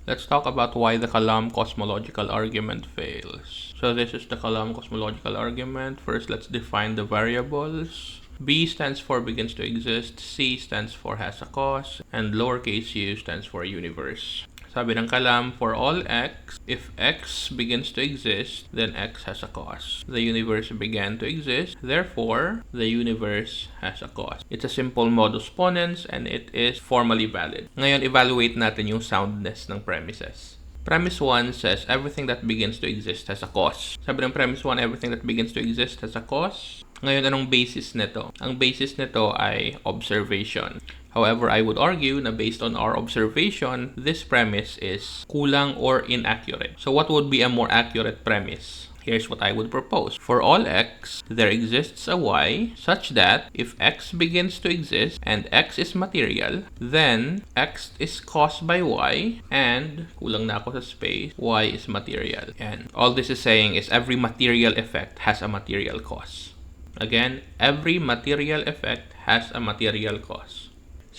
Let's talk about why the kalam cosmological argument fails. So this is the kalam cosmological argument. First, let's define the variables. B stands for begins to exist, C stands for has a cause, and lowercase u stands for universe. Sabi ng kalam, for all x, if x begins to exist, then x has a cause. The universe began to exist, therefore, the universe has a cause. It's a simple modus ponens and it is formally valid. Ngayon, evaluate natin yung soundness ng premises. Premise 1 says everything that begins to exist has a cause. Sabi ng premise 1, everything that begins to exist has a cause. Ngayon, anong basis nito? Ang basis nito ay observation. However, I would argue na based on our observation, this premise is kulang or inaccurate. So what would be a more accurate premise? Here's what I would propose. For all x, there exists a y such that if x begins to exist and x is material, then x is caused by y and, kulang na ako sa space, y is material. And all this is saying is every material effect has a material cause. Again, every material effect has a material cause.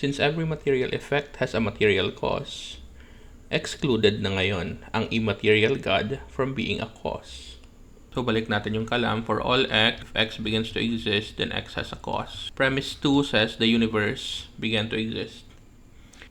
Since every material effect has a material cause, excluded na ngayon ang immaterial God from being a cause. So balik natin yung kalam. For all x, if x begins to exist, then x has a cause. Premise 2 says the universe began to exist.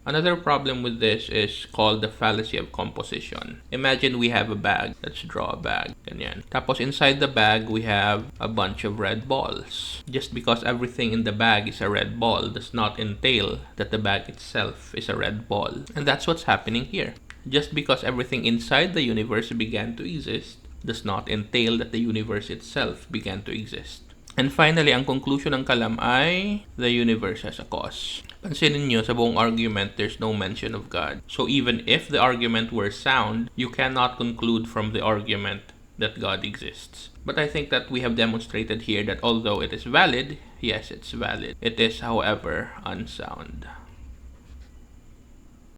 Another problem with this is called the fallacy of composition. Imagine we have a bag. Let's draw a bag. Ganyan. Tapos inside the bag, we have a bunch of red balls. Just because everything in the bag is a red ball does not entail that the bag itself is a red ball. And that's what's happening here. Just because everything inside the universe began to exist does not entail that the universe itself began to exist. And finally, ang conclusion ng kalam ay the universe has a cause. Pansinin nyo, sa buong argument, there's no mention of God. So even if the argument were sound, you cannot conclude from the argument that God exists. But I think that we have demonstrated here that although it is valid, yes, it's valid. It is, however, unsound.